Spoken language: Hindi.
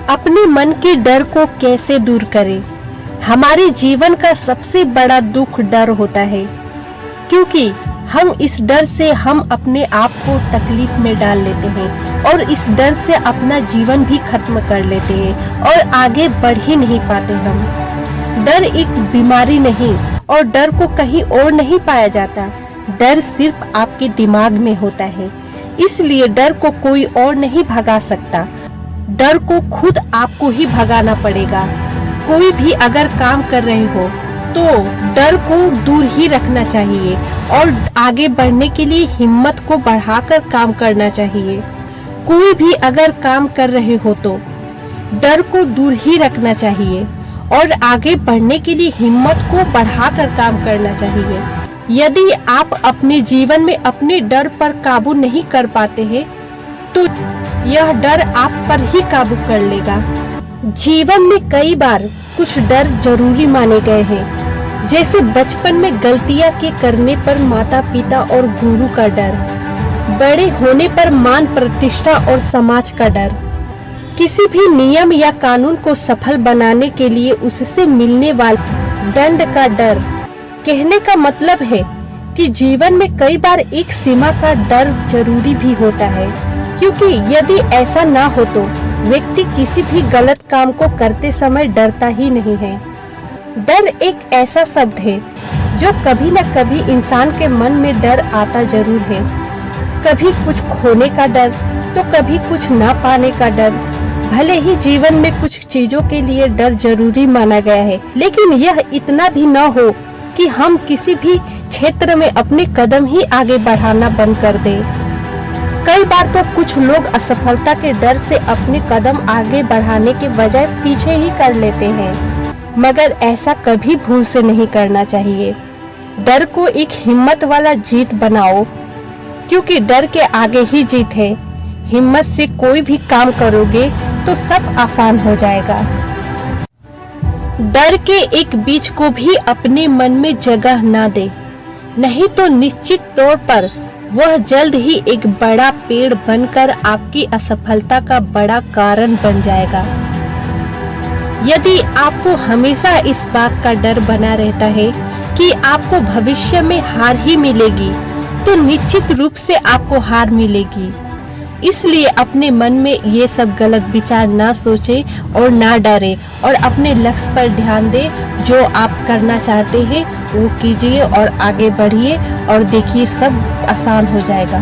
अपने मन के डर को कैसे दूर करें? हमारे जीवन का सबसे बड़ा दुख डर होता है, क्योंकि हम इस डर से हम अपने आप को तकलीफ में डाल लेते हैं और इस डर से अपना जीवन भी खत्म कर लेते हैं और आगे बढ़ ही नहीं पाते हम। डर एक बीमारी नहीं और डर को कहीं और नहीं पाया जाता। डर सिर्फ आपके दिमाग में होता है, इसलिए डर को कोई और नहीं भगा सकता। डर को खुद आपको ही भगाना पड़ेगा। कोई भी अगर काम कर रहे हो तो डर को दूर ही रखना चाहिए और आगे बढ़ने के लिए हिम्मत को बढ़ाकर काम करना चाहिए। कोई भी अगर काम कर रहे हो तो डर को दूर ही रखना चाहिए और आगे बढ़ने के लिए हिम्मत को बढ़ाकर काम करना चाहिए। यदि आप अपने जीवन में अपने डर पर काबू नहीं कर पाते हैं तो यह डर आप पर ही काबू कर लेगा। जीवन में कई बार कुछ डर जरूरी माने गए हैं, जैसे बचपन में गलतियां के करने पर माता पिता और गुरु का डर, बड़े होने पर मान प्रतिष्ठा और समाज का डर, किसी भी नियम या कानून को सफल बनाने के लिए उससे मिलने वाले दंड का डर। कहने का मतलब है कि जीवन में कई बार एक सीमा का डर जरूरी भी होता है, क्योंकि यदि ऐसा ना हो तो व्यक्ति किसी भी गलत काम को करते समय डरता ही नहीं है। डर एक ऐसा शब्द है जो कभी न कभी इंसान के मन में डर आता जरूर है। कभी कुछ खोने का डर तो कभी कुछ ना पाने का डर। भले ही जीवन में कुछ चीजों के लिए डर जरूरी माना गया है, लेकिन यह इतना भी न हो कि हम किसी भी क्षेत्र में अपने कदम ही आगे बढ़ाना बंद कर दें। कई बार तो कुछ लोग असफलता के डर से अपने कदम आगे बढ़ाने के बजाय पीछे ही कर लेते हैं, मगर ऐसा कभी भूल से नहीं करना चाहिए। डर को एक हिम्मत वाला जीत बनाओ, क्योंकि डर के आगे ही जीत है। हिम्मत से कोई भी काम करोगे तो सब आसान हो जाएगा। डर के एक बीज को भी अपने मन में जगह ना दे, नहीं तो निश्चित तौर पर वह जल्द ही एक बड़ा पेड़ बनकर आपकी असफलता का बड़ा कारण बन जाएगा। यदि आपको हमेशा इस बात का डर बना रहता है कि आपको भविष्य में हार ही मिलेगी, तो निश्चित रूप से आपको हार मिलेगी। इसलिए अपने मन में ये सब गलत विचार ना सोचे और ना डरे और अपने लक्ष्य पर ध्यान दे। जो आप करना चाहते हैं वो कीजिए और आगे बढ़िए और देखिए सब आसान हो जाएगा।